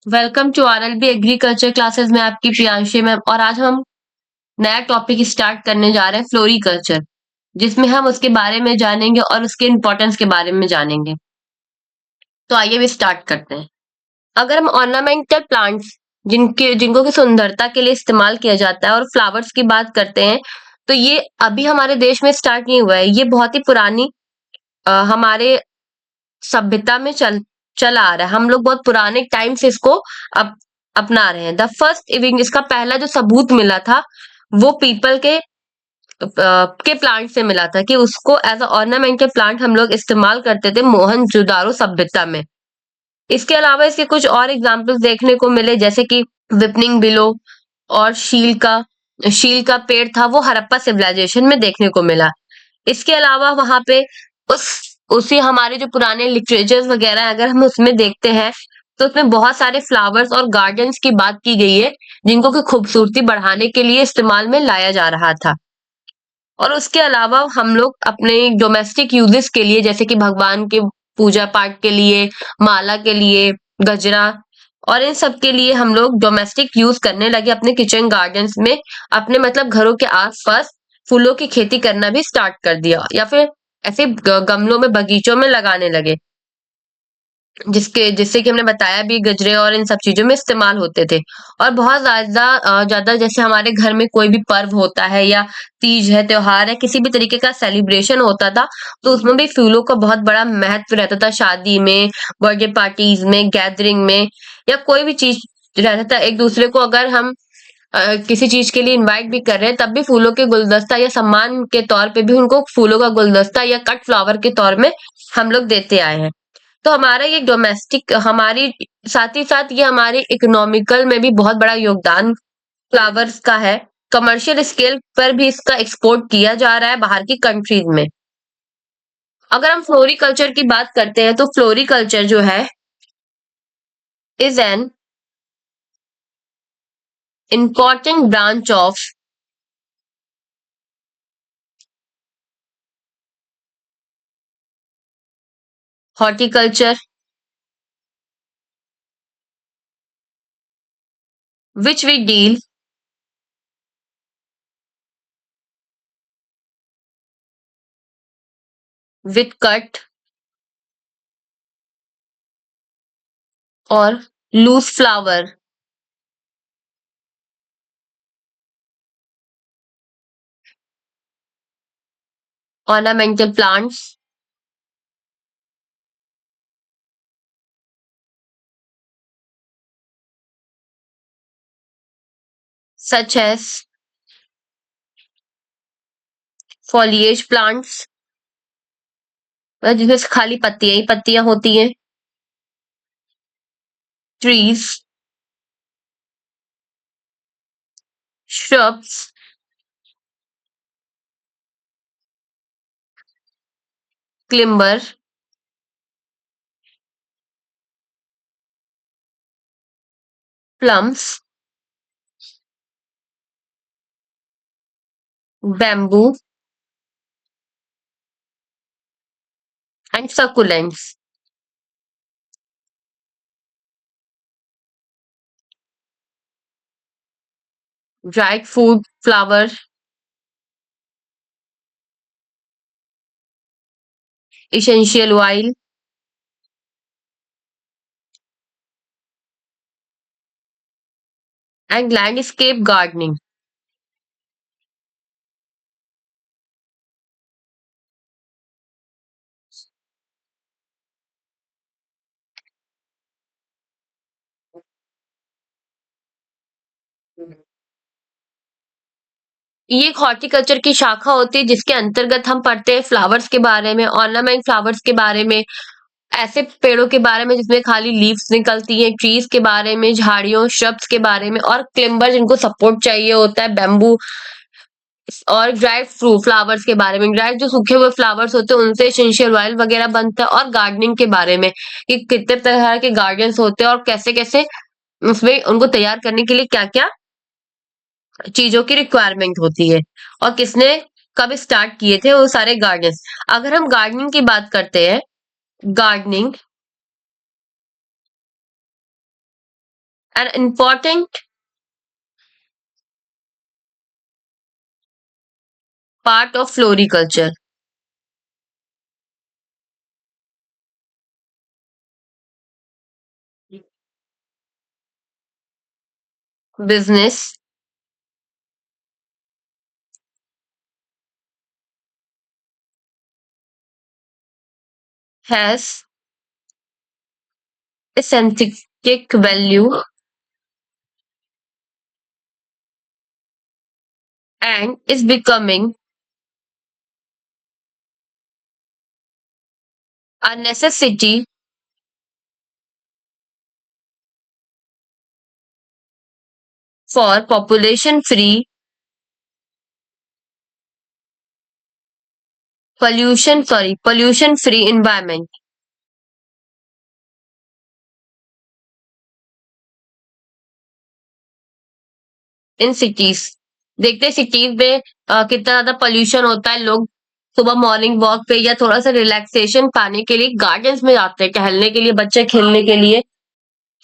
Welcome to RLB agriculture classes में आपकी Priyanshi ma'am. और आज हम नया टॉपिक स्टार्ट करने जा रहे हैं, फ्लोरिकल्चर, जिसमें हम उसके बारे में जानेंगे और उसके इम्पोर्टेंस के बारे में जानेंगे। तो आइए भी स्टार्ट करते हैं। अगर हम ऑर्नामेंटल प्लांट्स जिनको की सुंदरता के लिए इस्तेमाल किया जाता है और फ्लावर्स की बात करते हैं, तो ये अभी हमारे देश में स्टार्ट नहीं हुआ है। ये बहुत ही पुरानी हमारे सभ्यता में चला आ रहा है। हम लोग बहुत पुराने टाइम से इसको अप, अपना रहे हैं। द फर्स्ट इविंग, इसका पहला जो सबूत मिला था वो पीपल के प्लांट से मिला था कि उसको एज अ ऑर्नामेंटल प्लांट हम लोग इस्तेमाल करते थे मोहनजोदारो सभ्यता में। इसके अलावा इसके कुछ और एग्जाम्पल्स देखने को मिले, जैसे कि विपनिंग बिलो और शील का पेड़ था, वो हड़प्पा सिविलाइजेशन में देखने को मिला। इसके अलावा वहां पे उस उसी हमारे जो पुराने लिटरेचर्स वगैरह है, अगर हम उसमें देखते हैं तो उसमें बहुत सारे फ्लावर्स और गार्डन्स की बात की गई है, जिनको की खूबसूरती बढ़ाने के लिए इस्तेमाल में लाया जा रहा था। और उसके अलावा हम लोग अपने डोमेस्टिक यूजेस के लिए, जैसे कि भगवान के पूजा पाठ के लिए, माला के लिए, गजरा और इन सब के लिए हम लोग डोमेस्टिक यूज करने लगे अपने किचन गार्डन्स में। अपने मतलब घरों के आसपास फूलों की खेती करना भी स्टार्ट कर दिया, या फिर ऐसे गमलों में, बगीचों में लगाने लगे, जिससे कि हमने बताया भी गजरे और इन सब चीजों में इस्तेमाल होते थे। और बहुत ज्यादा ज्यादा जैसे हमारे घर में कोई भी पर्व होता है या तीज है, त्योहार है, किसी भी तरीके का सेलिब्रेशन होता था, तो उसमें भी फूलों का बहुत बड़ा महत्व रहता था। शादी में, बर्थडे पार्टीज में, गैदरिंग में, या कोई भी चीज रहता था। एक दूसरे को अगर हम किसी चीज के लिए इनवाइट भी कर रहे हैं, तब भी फूलों के गुलदस्ता या सम्मान के तौर पे भी उनको फूलों का गुलदस्ता या कट फ्लावर के तौर में हम लोग देते आए हैं। तो हमारा ये डोमेस्टिक, हमारी साथ ही साथ ये हमारे इकोनॉमिकल में भी बहुत बड़ा योगदान फ्लावर्स का है। कमर्शियल स्केल पर भी इसका एक्सपोर्ट किया जा रहा है बाहर की कंट्रीज में। अगर हम फ्लोरिकल्चर की बात करते हैं, तो फ्लोरिकल्चर जो है is an important branch of horticulture which we deal with cut or loose flower ornamental plants such as foliage plants, जिसमें खाली पत्तियां ही पत्तियां होती हैं, trees, shrubs, climber, plums, bamboo, and succulents. Dried food, flower, essential oil, and landscape gardening. ये एक horticulture की शाखा होती है, जिसके अंतर्गत हम पढ़ते हैं फ्लावर्स के बारे में, ऑर्नामेंट फ्लावर्स के बारे में, ऐसे पेड़ों के बारे में जिसमें खाली लीव्स निकलती हैं, ट्रीज के बारे में, झाड़ियों, श्रब्स के बारे में, और क्लिम्बर जिनको सपोर्ट चाहिए होता है, बैम्बू, और ड्राइड फ्रूट फ्लावर्स के बारे में। ड्राइड जो सूखे हुए फ्लावर्स होते हैं उनसे एसेंशियल ऑयल वगैरह बनता है। और गार्डनिंग के बारे में कि कितने तरह के गार्डन्स होते हैं और कैसे कैसे उसमें उनको तैयार करने के लिए क्या क्या चीजों की रिक्वायरमेंट होती है, और किसने कब स्टार्ट किए थे वो सारे गार्डन्स। अगर हम गार्डनिंग की बात करते हैं, gardening An important part of floriculture. Business has a scientific value and is becoming a necessity for pollution free environment in cities. देखते हैं सिटीज में कितना ज्यादा पोल्यूशन होता है। लोग सुबह मॉर्निंग वॉक पे या थोड़ा सा रिलैक्सेशन पाने के लिए गार्डन्स में जाते हैं, टहलने के लिए, बच्चे खेलने के लिए।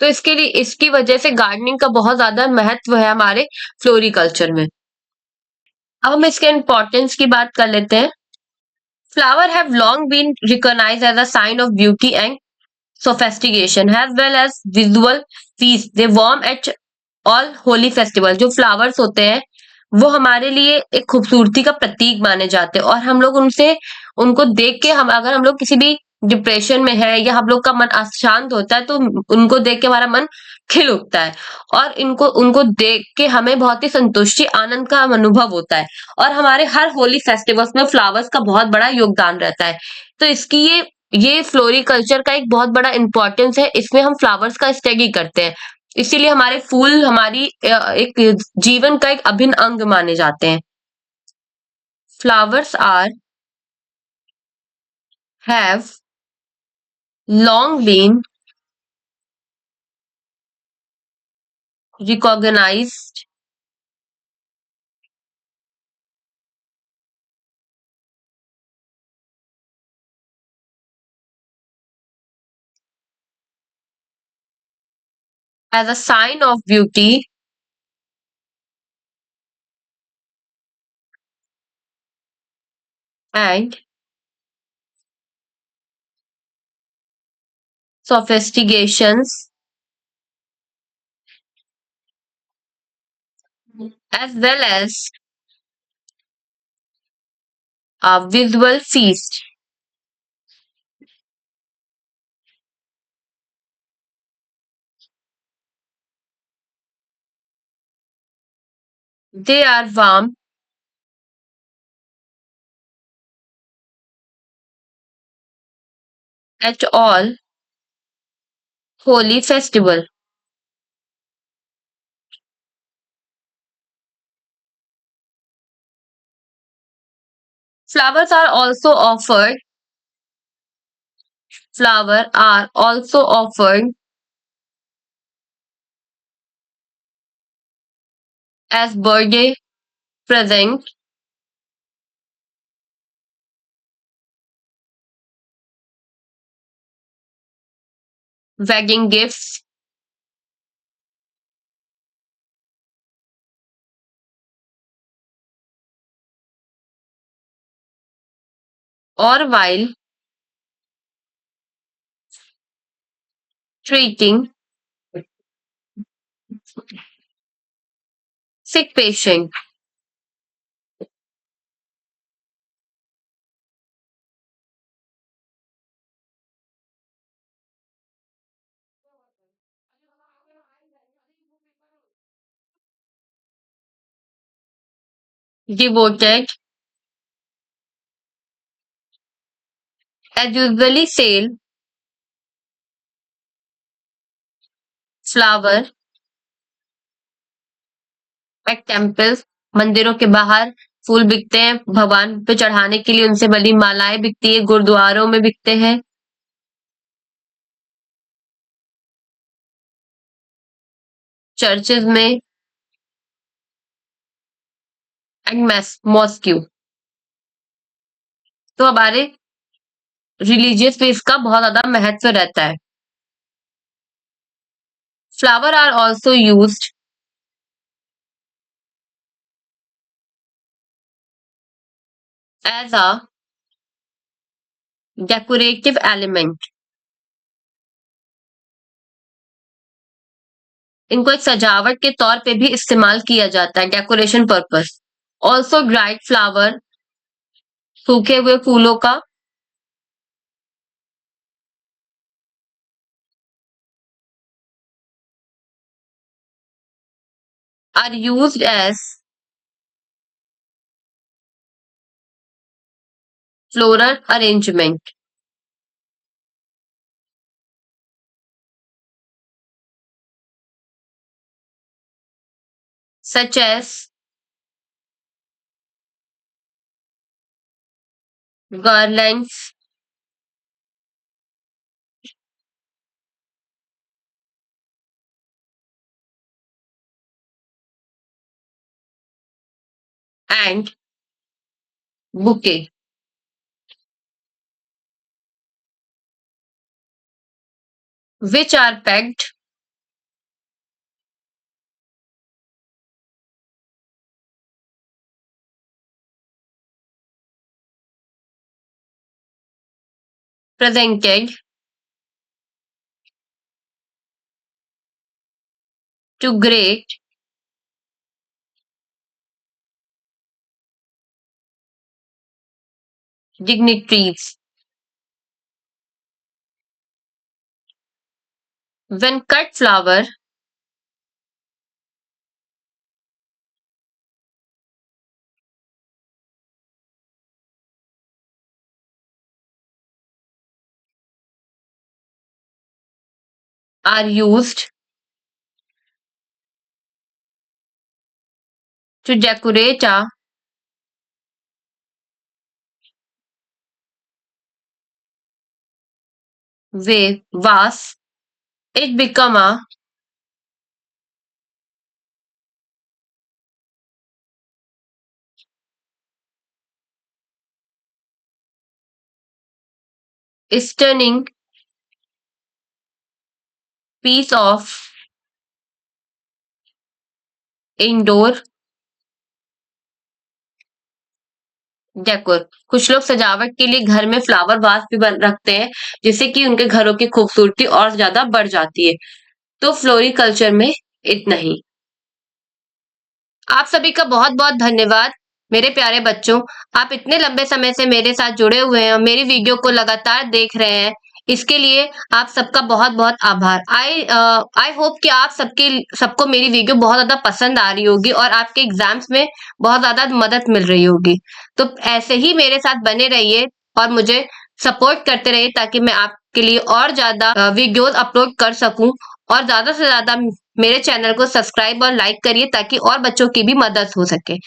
तो इसके लिए, इसकी वजह से गार्डनिंग का बहुत ज्यादा महत्व है हमारे फ्लोरिकल्चर में। अब हम इसके इम्पोर्टेंस की बात कर लेते हैं। Flower have long been recognised as a sign of beauty and sophistication as well as visual feast. They warm at all holy festival. जो फ्लावर्स होते हैं वो हमारे लिए एक खूबसूरती का प्रतीक माने जाते हैं, और हम लोग उनसे उनको देख के, हम अगर हम लोग किसी भी डिप्रेशन में है या हम लोग का मन अशांत होता है तो उनको देख के हमारा मन खिल उठता है, और इनको उनको देख के हमें बहुत ही संतुष्टि आनंद का अनुभव होता है। और हमारे हर होली फेस्टिवल्स में फ्लावर्स का बहुत बड़ा योगदान रहता है। तो इसकी ये फ्लोरिकल्चर का एक बहुत बड़ा इंपॉर्टेंस है। इसमें हम फ्लावर्स का स्टडी करते हैं, इसीलिए हमारे फूल हमारी एक जीवन का एक अभिन्न अंग माने जाते हैं। Flowers are have long been recognised as a sign of beauty and sophistications as well as a visual feast. They are warm at all holy festival. Flowers are also offered. Flower are also offered as birthday present, wedding gifts, or while treating sick patient. Devoted as usually sell flower at temples. मंदिरों के बाहर फूल बिकते हैं, भगवान पे चढ़ाने के लिए उनसे बनी मालाएं बिकती है, गुरुद्वारों में बिकते हैं, चर्चेज में एंड मॉस्क्यू। तो हमारे रिलीजियस फेथ का बहुत ज्यादा महत्व रहता है। Flower are also used as a decorative element. इनको एक सजावट के तौर पे भी इस्तेमाल किया जाता है, decoration purpose. Also dried flower, सूखे हुए फूलों का, are used as floral arrangement. Such as garlands and bouquet, which are pegged presented to great dignitaries. When cut flower are used to decorate a vase, it become a stunning piece of indoor decor. कुछ लोग सजावट के लिए घर में flower vase भी रखते हैं, जिससे कि उनके घरों की खूबसूरती और ज्यादा बढ़ जाती है। तो फ्लोरिकल्चर में इतना ही। आप सभी का बहुत बहुत धन्यवाद मेरे प्यारे बच्चों। आप इतने लंबे समय से मेरे साथ जुड़े हुए हैं और मेरी वीडियो को लगातार देख रहे हैं, इसके लिए आप सबका बहुत बहुत आभार। आई होप कि आप सबको मेरी वीडियो बहुत ज्यादा पसंद आ रही होगी और आपके एग्जाम्स में बहुत ज्यादा मदद मिल रही होगी। तो ऐसे ही मेरे साथ बने रहिए और मुझे सपोर्ट करते रहिए, ताकि मैं आपके लिए और ज्यादा वीडियोस अपलोड कर सकूं। और ज्यादा से ज्यादा मेरे चैनल को सब्सक्राइब और लाइक करिए, ताकि और बच्चों की भी मदद हो सके।